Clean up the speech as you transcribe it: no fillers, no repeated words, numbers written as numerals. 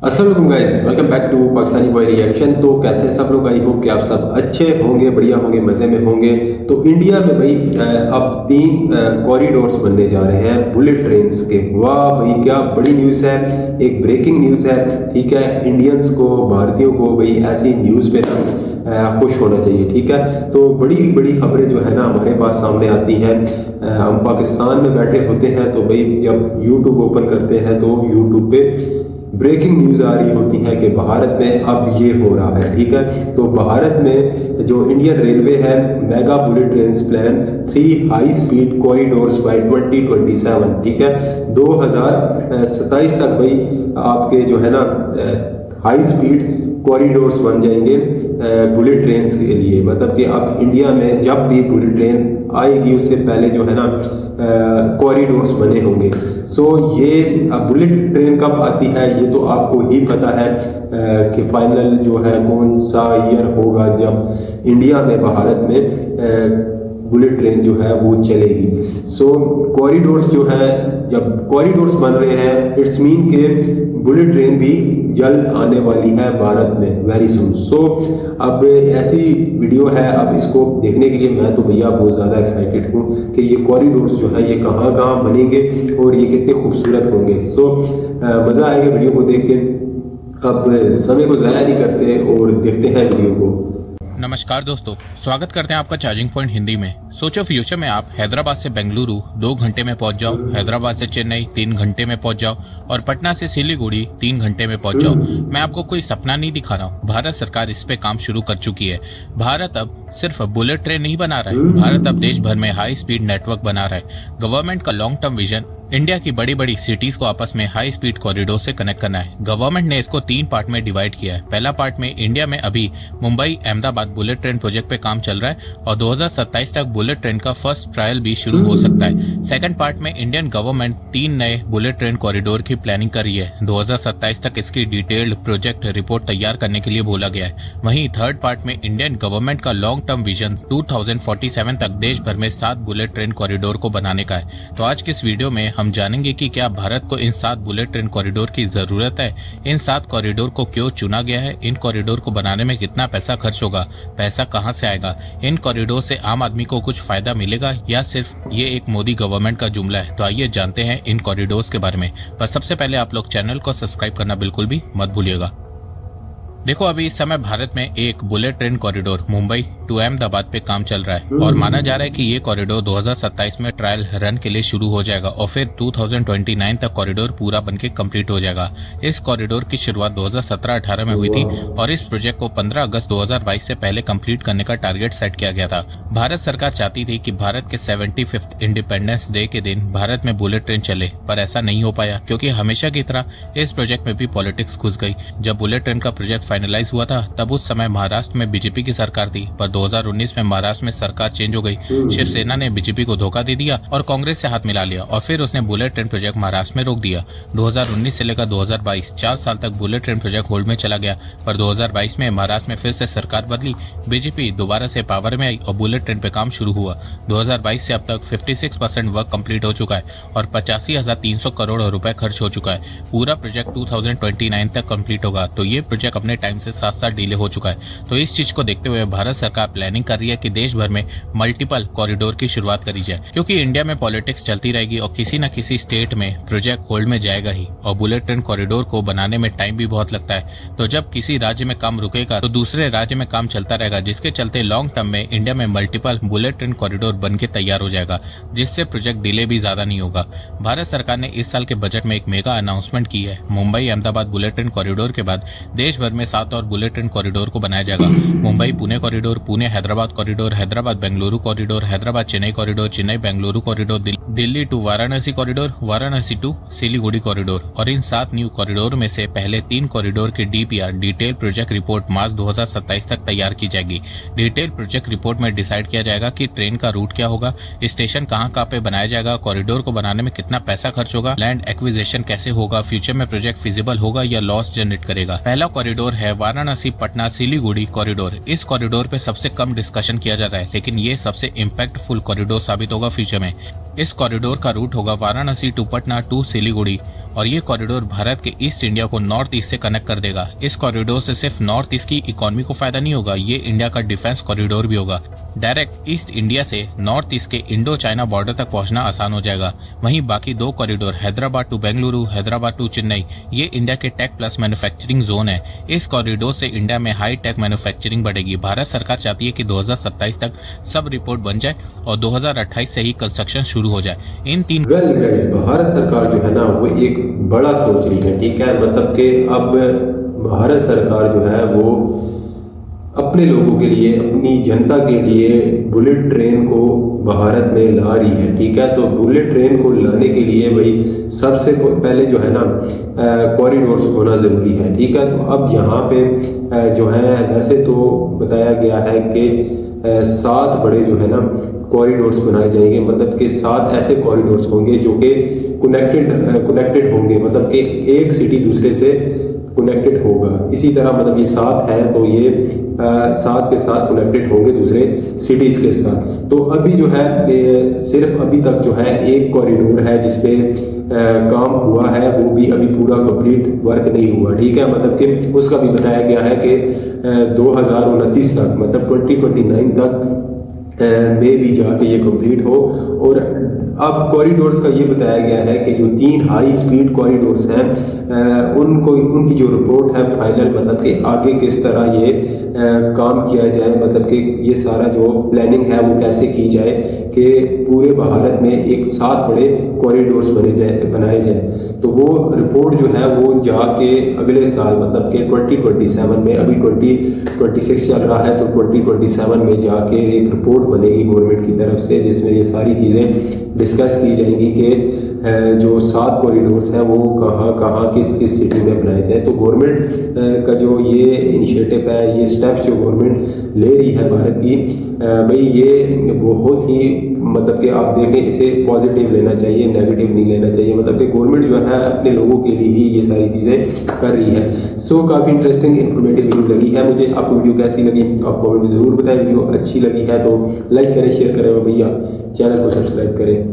अस्सलाम वालेकुम guys, welcome back to Pakistani boy reaction. तो कैसे सब लोग, आई होप कि आप सब अच्छे होंगे, बढ़िया होंगे, मज़े में होंगे। तो इंडिया में भाई अब 3 कॉरिडोर्स बनने जा रहे हैं बुलेट ट्रेन्स के। वाह भाई, क्या बड़ी न्यूज़ है, एक ब्रेकिंग न्यूज़ है। ठीक है, इंडियंस को, भारतीयों को भाई ऐसी न्यूज़ पे ना खुश होना चाहिए। ठीक है, तो बड़ी बड़ी खबरें जो है ना हमारे पास सामने आती हैं। हम पाकिस्तान में बैठे होते हैं तो भाई जब यूट्यूब ओपन करते हैं तो यूट्यूब पे ब्रेकिंग न्यूज़ आ रही होती है कि भारत में अब ये हो रहा है। ठीक है, तो भारत में जो इंडियन रेलवे है, mega bullet train plan 3 high speed corridors by 2027। ठीक है, 2027 तक भाई आपके जो है ना हाई स्पीड कॉरिडोर्स बन जाएंगे बुलेट ट्रेन के लिए। मतलब कि अब इंडिया में जब भी बुलेट ट्रेन आएगी उससे पहले जो है ना कॉरिडोर्स बने होंगे। सो ये बुलेट ट्रेन कब आती है ये तो आपको ही पता है कि फाइनल जो है कौन सा ईयर होगा जब इंडिया में, भारत में बुलेट ट्रेन जो है वो चलेगी। सो कॉरिडोर्स जो है, जब कॉरिडोर्स बन रहे हैं इट्स मीन के बुलेट ट्रेन भी जल्द आने वाली है भारत में, वेरी सुन। सो अब ऐसी वीडियो है, अब इसको देखने के लिए मैं तो भैया बहुत ज़्यादा एक्साइटेड हूँ कि ये कॉरिडोर्स जो है ये कहाँ कहाँ बनेंगे और ये कितने खूबसूरत होंगे। सो मज़ा आएगा वीडियो को देख के। अब समय को ज़ाया नहीं करते और देखते हैं वीडियो को। नमस्कार दोस्तों, स्वागत करते हैं आपका चार्जिंग पॉइंट हिंदी में। सोचो फ्यूचर में आप हैदराबाद से बेंगलुरु 2 घंटे में पहुंच जाओ, हैदराबाद से चेन्नई 3 घंटे में पहुंच जाओ और पटना से सिलीगुड़ी 3 घंटे में पहुंच जाओ। मैं आपको कोई सपना नहीं दिखा रहा हूँ, भारत सरकार इस पे काम शुरू कर चुकी है। भारत अब सिर्फ बुलेट ट्रेन नहीं बना रहा है, भारत अब देश भर में हाई स्पीड नेटवर्क बना रहा है। गवर्नमेंट का लॉन्ग टर्म विजन इंडिया की बड़ी बड़ी सिटीज को आपस में हाई स्पीड कॉरिडोर से कनेक्ट करना है। गवर्नमेंट ने इसको 3 पार्ट में डिवाइड किया है। पहला पार्ट में इंडिया में अभी Mumbai Ahmedabad bullet train project पे काम चल रहा है और 2027 तक बुलेट ट्रेन का फर्स्ट ट्रायल भी शुरू हो सकता है। सेकंड पार्ट में इंडियन गवर्नमेंट 3 नए बुलेट ट्रेन कॉरिडोर की प्लानिंग कर रही है। 2027 तक इसकी डिटेल्ड प्रोजेक्ट रिपोर्ट तैयार करने के लिए बोला गया है। वहीं थर्ड पार्ट में इंडियन गवर्नमेंट का लॉन्ग टर्म विजन 2047 तक देश भर में 7 बुलेट ट्रेन कॉरिडोर को बनाने का है। तो आज के इस वीडियो में हम जानेंगे कि क्या भारत को इन 7 बुलेट ट्रेन कॉरिडोर की जरूरत है, इन 7 कॉरिडोर को क्यों चुना गया है, इन कॉरिडोर को बनाने में कितना पैसा खर्च होगा, पैसा कहां से आएगा, इन कॉरिडोर से आम आदमी को कुछ फायदा मिलेगा या सिर्फ ये एक मोदी गवर्नमेंट का जुमला है। तो आइए जानते हैं इन कॉरिडोर्स के बारे में। पर सबसे पहले आप लोग चैनल को सब्सक्राइब करना बिल्कुल भी मत भूलिएगा। देखो, अभी इस समय भारत में एक bullet train corridor Mumbai to Ahmedabad पे काम चल रहा है और माना जा रहा है कि ये कॉरिडोर 2027 में ट्रायल रन के लिए शुरू हो जाएगा और फिर 2029 तक कॉरिडोर पूरा बनके कंप्लीट हो जाएगा। इस कॉरिडोर की शुरुआत 2017-18 में हुई थी और इस प्रोजेक्ट को 15 अगस्त 2022 से पहले कंप्लीट करने का टारगेट सेट किया गया था। भारत सरकार चाहती थी कि भारत के 75th इंडिपेंडेंस डे के दिन भारत में बुलेट ट्रेन चले, पर ऐसा नहीं हो पाया क्योंकि हमेशा की तरह इस प्रोजेक्ट में भी पॉलिटिक्स घुस गई। जब बुलेट ट्रेन का प्रोजेक्ट फाइनलाइज हुआ था तब उस समय महाराष्ट्र में बीजेपी की सरकार थी, पर 2019 में महाराष्ट्र में सरकार चेंज हो गई। शिवसेना ने बीजेपी को धोखा दे दिया और कांग्रेस से हाथ मिला लिया और फिर उसने बुलेट ट्रेन प्रोजेक्ट महाराष्ट्र में रोक दिया। 2019 से लेकर 2022 4 साल तक बुलेट ट्रेन प्रोजेक्ट होल्ड में चला गया, पर 2022 में महाराष्ट्र में फिर से सरकार बदली, बीजेपी दोबारा से पावर में आई और बुलेट ट्रेन पे काम शुरू हुआ। 2022 से अब तक 56% वर्क कंप्लीट हो चुका है और 85,300 करोड़ रुपए खर्च हो चुका है। पूरा प्रोजेक्ट 2029 तक कंप्लीट होगा। तो ये प्रोजेक्ट अपने टाइम से 7 साल डिले हो चुका है। तो इस चीज को देखते हुए भारत सरकार प्लानिंग कर रही है कि देश भर में मल्टीपल कॉरिडोर की शुरुआत करी जाए, क्योंकि इंडिया में पॉलिटिक्स चलती रहेगी और किसी न किसी स्टेट में प्रोजेक्ट होल्ड में जाएगा ही और बुलेट ट्रेन कॉरिडोर को बनाने में टाइम भी बहुत लगता है। तो जब किसी राज्य में काम रुकेगा तो दूसरे राज्य में काम चलता रहेगा, जिसके चलते लॉन्ग टर्म में इंडिया में मल्टीपल बुलेट ट्रेन कॉरिडोर बन के तैयार हो जाएगा, जिससे प्रोजेक्ट डिले भी ज्यादा नहीं होगा। भारत सरकार ने इस साल के बजट में एक मेगा अनाउंसमेंट की है। Mumbai Ahmedabad bullet train corridor के बाद देश भर में 7 और बुलेट ट्रेन कॉरिडोर को बनाया जाएगा। Mumbai Pune corridor, Pune Hyderabad corridor, Hyderabad Bengaluru corridor, Hyderabad Chennai corridor, Chennai Bengaluru corridor, Delhi to Varanasi corridor, Varanasi to Siliguri corridor. और इन 7 न्यू कॉरिडोर में से पहले 3 कॉरिडोर की डीपीआर डिटेल प्रोजेक्ट रिपोर्ट मार्च 2027 तक तैयार की जाएगी। डिटेल प्रोजेक्ट रिपोर्ट में डिसाइड किया जाएगा कि ट्रेन का रूट क्या होगा, स्टेशन कहाँ पे बनाया जाएगा, कॉरिडोर को बनाने में कितना पैसा खर्च होगा, लैंड एक्विजिशन कैसे होगा, फ्यूचर में प्रोजेक्ट फिजिबल होगा या लॉस जनरेट करेगा। पहला कॉरिडोर है वाराणसी पटना सिलीगुड़ी कॉरिडोर। इस कॉरिडोर पे सबसे कम डिस्कशन किया जा रहा है, लेकिन ये सबसे इम्पैक्टफुल कॉरिडोर साबित होगा फ्यूचर में। इस कॉरिडोर का रूट होगा वाराणसी टू पटना टू सिलीगुड़ी और ये कॉरिडोर भारत के ईस्ट इंडिया को नॉर्थ ईस्ट से कनेक्ट कर देगा। इस कॉरिडोर से सिर्फ नॉर्थ ईस्ट की इकोनॉमी को फायदा नहीं होगा, ये इंडिया का डिफेंस कॉरिडोर भी होगा। डायरेक्ट ईस्ट इंडिया से नॉर्थ ईस्ट के इंडो चाइना बॉर्डर तक पहुंचना आसान हो जाएगा। वहीं बाकी 2 corridor Hyderabad to Bengaluru, Hyderabad to Chennai, ये इंडिया के टेक प्लस मैन्युफैक्चरिंग जोन है। इस कॉरिडोर से इंडिया में हाई टेक मैन्युफैक्चरिंग बढ़ेगी। भारत सरकार चाहती है कि 2027 तक सब रिपोर्ट बन जाए और 2028 से ही कंस्ट्रक्शन शुरू हो जाए। इन 3 भारत सरकार जो है ना वो एक बड़ा सोच रही है, ठीक है। मतलब कि अब भारत सरकार जो है वो अपने लोगों के लिए, अपनी जनता के लिए बुलेट ट्रेन को भारत में ला रही है, ठीक है। तो बुलेट ट्रेन को लाने के लिए भाई सबसे पहले जो है ना कॉरिडोर्स होना ज़रूरी है, ठीक है। तो अब यहाँ पे जो है वैसे तो बताया गया है कि 7 बड़े जो है ना कॉरिडोर्स बनाए जाएंगे, मतलब कि 7 ऐसे कॉरिडोर्स होंगे जो कि कनेक्टेड होंगे, मतलब कि एक सिटी दूसरे से कनेक्टेड होगा। इसी तरह मतलब ये 7 है तो ये 7 के साथ कनेक्टेड होंगे दूसरे सिटीज़ के साथ। तो अभी जो है सिर्फ अभी तक जो है एक कॉरिडोर है जिसपे काम हुआ है, वो भी अभी पूरा कंप्लीट वर्क नहीं हुआ, ठीक है। मतलब कि उसका भी बताया गया है कि 2029 तक, मतलब 2029 तक में भी जाके ये कंप्लीट हो। और अब कॉरिडोर्स का ये बताया गया है कि जो 3 हाई स्पीड कॉरिडोर्स हैं उनकी जो रिपोर्ट है फाइनल, मतलब कि आगे किस तरह ये काम किया जाए, मतलब कि ये सारा जो प्लानिंग है वो कैसे की जाए कि पूरे भारत में एक 7 बड़े कॉरिडोर्स बनाए जाए। तो वो रिपोर्ट जो है वो जाके अगले साल, मतलब कि 2027 में, अभी 2026 चल रहा है, तो 2027 में जाके एक रिपोर्ट बनेगी गवर्नमेंट की तरफ से जिसमें ये सारी चीज़ें डिस्कस की जाएंगी कि जो 7 कॉरिडोर्स हैं वो कहाँ किस सिटी में बनाए जाए। तो गवर्नमेंट का जो ये इनिशिएटिव है, ये स्टेप्स जो गवर्नमेंट ले रही है भारत की, भाई ये बहुत ही, मतलब कि आप देखें इसे पॉजिटिव लेना चाहिए, नेगेटिव नहीं लेना चाहिए। मतलब कि गवर्नमेंट जो है अपने लोगों के लिए ही ये सारी चीज़ें कर रही है। सो काफ़ी इंटरेस्टिंग इन्फॉर्मेटिव वीडियो लगी है मुझे। आपको वीडियो कैसी लगी आप कमेंट में ज़रूर बताएं। वीडियो अच्छी लगी है तो लाइक करें, शेयर करें और भैया चैनल को सब्सक्राइब करें।